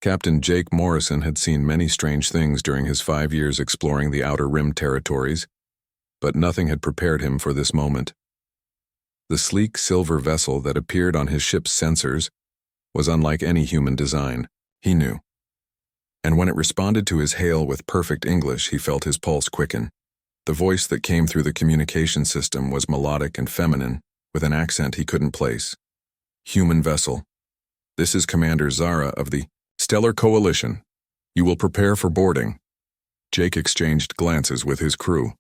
Captain Jake Morrison had seen many strange things during his 5 years exploring the Outer Rim territories, but nothing had prepared him for this moment. The sleek silver vessel that appeared on his ship's sensors was unlike any human design, he knew. And when it responded to his hail with perfect English, he felt his pulse quicken. The voice that came through the communication system was melodic and feminine, with an accent he couldn't place. Human vessel. This is Commander Zara of the Stellar Coalition. You will prepare for boarding. Jake exchanged glances with his crew.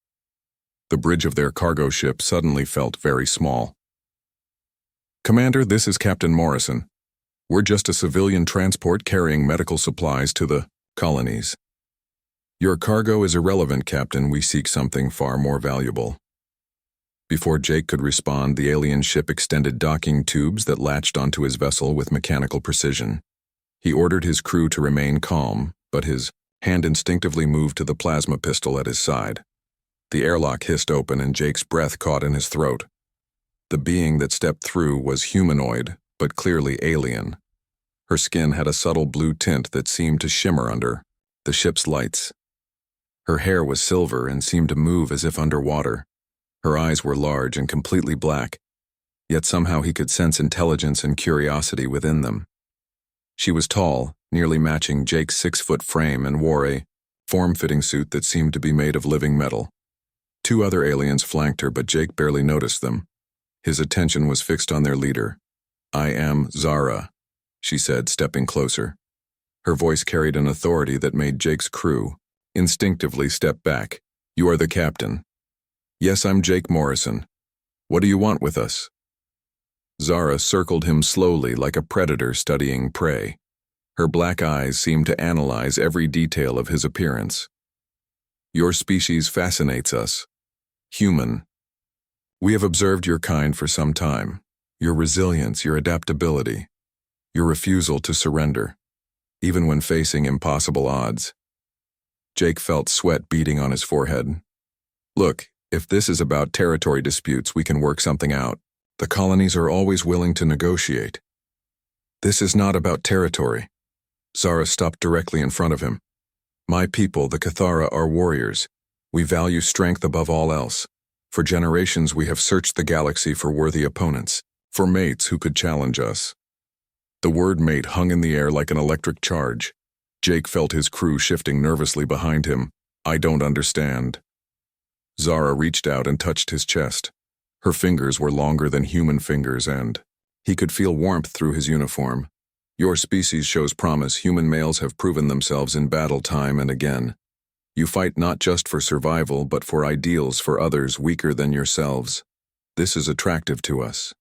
The bridge of their cargo ship suddenly felt very small. Commander, this is Captain Morrison. We're just a civilian transport carrying medical supplies to the colonies. Your cargo is irrelevant, Captain. We seek something far more valuable. Before Jake could respond, the alien ship extended docking tubes that latched onto his vessel with mechanical precision. He ordered his crew to remain calm, but his hand instinctively moved to the plasma pistol at his side. The airlock hissed open and Jake's breath caught in his throat. The being that stepped through was humanoid, but clearly alien. Her skin had a subtle blue tint that seemed to shimmer under the ship's lights. Her hair was silver and seemed to move as if underwater. Her eyes were large and completely black, yet somehow he could sense intelligence and curiosity within them. She was tall, nearly matching Jake's 6-foot frame, and wore a form-fitting suit that seemed to be made of living metal. 2 other aliens flanked her, but Jake barely noticed them. His attention was fixed on their leader. "I am Zara," she said, stepping closer. Her voice carried an authority that made Jake's crew instinctively step back. "You are the captain." "Yes, I'm Jake Morrison. What do you want with us?" Zara circled him slowly like a predator studying prey. Her black eyes seemed to analyze every detail of his appearance. "Your species fascinates us. Human. We have observed your kind for some time. Your resilience, your adaptability, your refusal to surrender, even when facing impossible odds." Jake felt sweat beading on his forehead. "Look, if this is about territory disputes, we can work something out. The colonies are always willing to negotiate." "This is not about territory." Zara stopped directly in front of him. "My people, the Cathara, are warriors. We value strength above all else. For generations we have searched the galaxy for worthy opponents, for mates who could challenge us." The word mate hung in the air like an electric charge. Jake felt his crew shifting nervously behind him. "I don't understand." Zara reached out and touched his chest. Her fingers were longer than human fingers, and he could feel warmth through his uniform. "Your species shows promise. Human males have proven themselves in battle time and again. You fight not just for survival, but for ideals for others weaker than yourselves. This is attractive to us."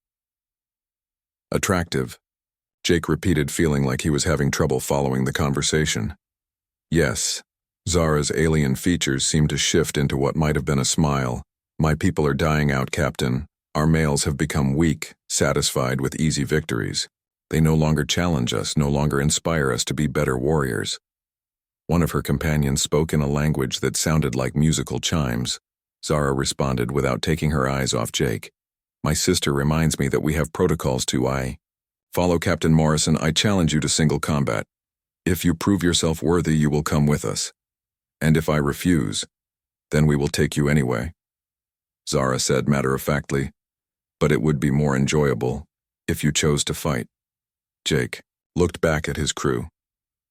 "Attractive?" Jake repeated, feeling like he was having trouble following the conversation. "Yes." Zara's alien features seemed to shift into what might have been a smile. "My people are dying out, Captain. Our males have become weak, satisfied with easy victories. They no longer challenge us, no longer inspire us to be better warriors." One of her companions spoke in a language that sounded like musical chimes. Zara responded without taking her eyes off Jake. "My sister reminds me that we have protocols to follow, Captain Morrison. I challenge you to single combat. If you prove yourself worthy, you will come with us. And if I refuse, then we will take you anyway." Zara said matter-of-factly, "But it would be more enjoyable if you chose to fight." Jake looked back at his crew.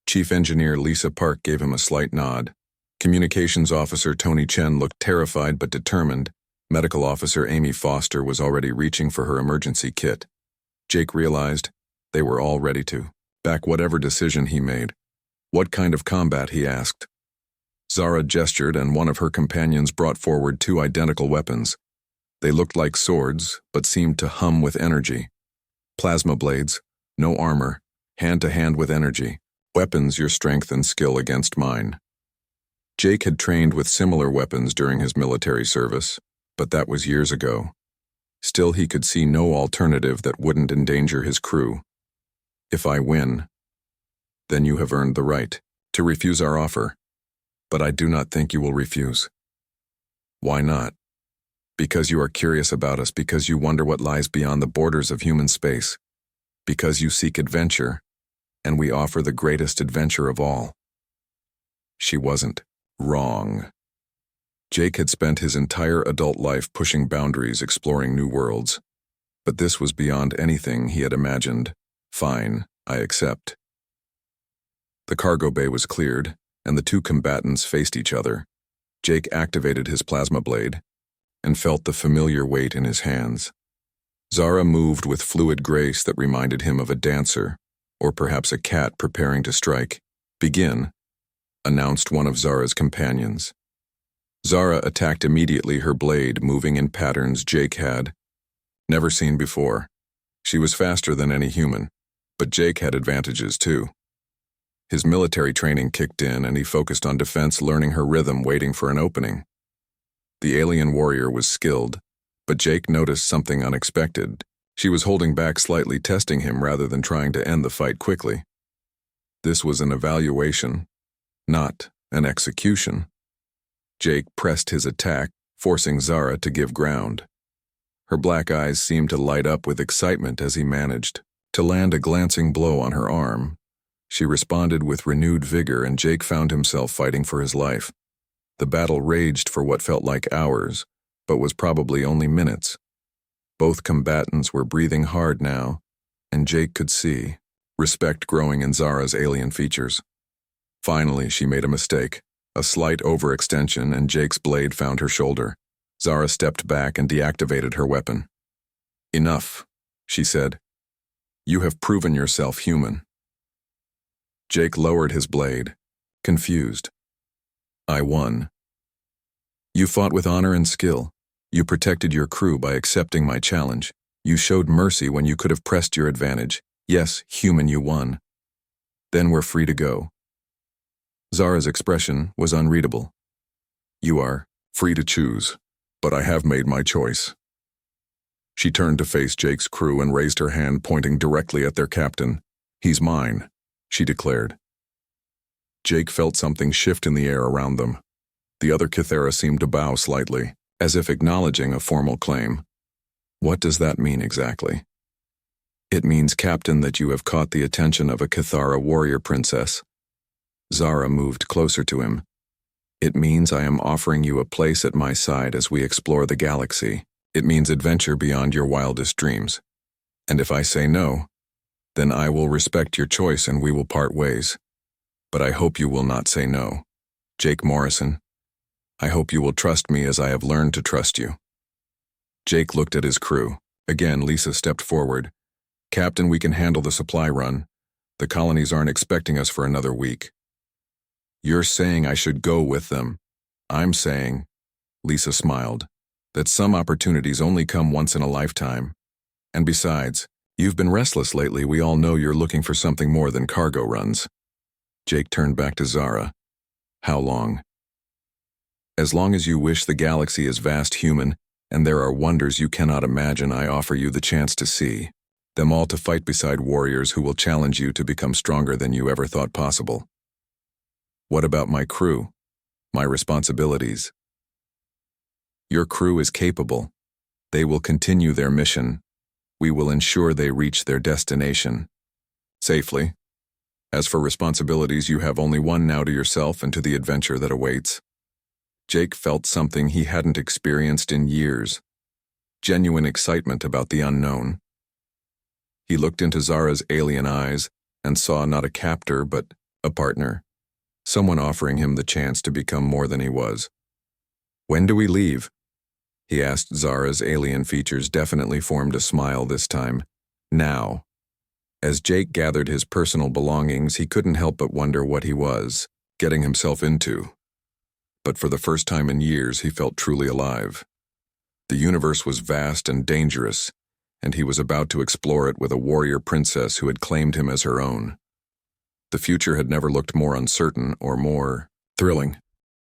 Chief Engineer Lisa Park gave him a slight nod. Communications Officer Tony Chen looked terrified but determined. Medical Officer Amy Foster was already reaching for her emergency kit. Jake realized they were all ready to back whatever decision he made. "What kind of combat?" he asked. Zara gestured, and one of her companions brought forward 2 identical weapons. They looked like swords, but seemed to hum with energy. Plasma blades, no armor, hand-to-hand with energy. "Weapons, your strength and skill against mine." Jake had trained with similar weapons during his military service, but that was years ago. Still, he could see no alternative that wouldn't endanger his crew. "If I win, then you have earned the right to refuse our offer. But I do not think you will refuse." "Why not?" "Because you are curious about us, because you wonder what lies beyond the borders of human space, because you seek adventure, and we offer the greatest adventure of all." She wasn't wrong. Jake had spent his entire adult life pushing boundaries, exploring new worlds. But this was beyond anything he had imagined. "Fine, I accept." The cargo bay was cleared, and the two combatants faced each other. Jake activated his plasma blade and felt the familiar weight in his hands. Zara moved with fluid grace that reminded him of a dancer, or perhaps a cat preparing to strike. "Begin," announced one of Zara's companions. Zara attacked immediately, her blade moving in patterns Jake had never seen before. She was faster than any human, but Jake had advantages too. His military training kicked in and he focused on defense, learning her rhythm, waiting for an opening. The alien warrior was skilled, but Jake noticed something unexpected. She was holding back slightly, testing him rather than trying to end the fight quickly. This was an evaluation, not an execution. Jake pressed his attack, forcing Zara to give ground. Her black eyes seemed to light up with excitement as he managed to land a glancing blow on her arm. She responded with renewed vigor, and Jake found himself fighting for his life. The battle raged for what felt like hours, but was probably only minutes. Both combatants were breathing hard now, and Jake could see respect growing in Zara's alien features. Finally, she made a mistake, a slight overextension, and Jake's blade found her shoulder. Zara stepped back and deactivated her weapon. "Enough," she said. "You have proven yourself human." Jake lowered his blade, confused. "I won." "You fought with honor and skill. You protected your crew by accepting my challenge. You showed mercy when you could have pressed your advantage. Yes, human, you won. Then we're free to go." Zara's expression was unreadable. "You are free to choose, but I have made my choice." She turned to face Jake's crew and raised her hand, pointing directly at their captain. "He's mine," she declared. Jake felt something shift in the air around them. The other Kythera seemed to bow slightly, as if acknowledging a formal claim. "What does that mean exactly?" "It means, Captain, that you have caught the attention of a Kythera warrior princess." Zara moved closer to him. "It means I am offering you a place at my side as we explore the galaxy. It means adventure beyond your wildest dreams. And if I say no, then I will respect your choice and we will part ways. But I hope you will not say no. Jake Morrison, I hope you will trust me as I have learned to trust you." Jake looked at his crew. Again, Lisa stepped forward. "Captain, we can handle the supply run. The colonies aren't expecting us for another week." "You're saying I should go with them. I'm saying," Lisa smiled, "that some opportunities only come once in a lifetime. And besides, you've been restless lately. We all know you're looking for something more than cargo runs." Jake turned back to Zara. "How long?" "As long as you wish. The galaxy is vast, human, and there are wonders you cannot imagine. I offer you the chance to see them all, to fight beside warriors who will challenge you to become stronger than you ever thought possible." "What about my crew? My responsibilities?" "Your crew is capable. They will continue their mission. We will ensure they reach their destination safely. As for responsibilities, you have only one now, to yourself and to the adventure that awaits." Jake felt something he hadn't experienced in years. Genuine excitement about the unknown. He looked into Zara's alien eyes and saw not a captor but a partner. Someone offering him the chance to become more than he was. "When do we leave?" he asked. Zara's alien features definitely formed a smile this time. "Now." As Jake gathered his personal belongings, he couldn't help but wonder what he was getting himself into. But for the first time in years, he felt truly alive. The universe was vast and dangerous, and he was about to explore it with a warrior princess who had claimed him as her own. The future had never looked more uncertain or more thrilling.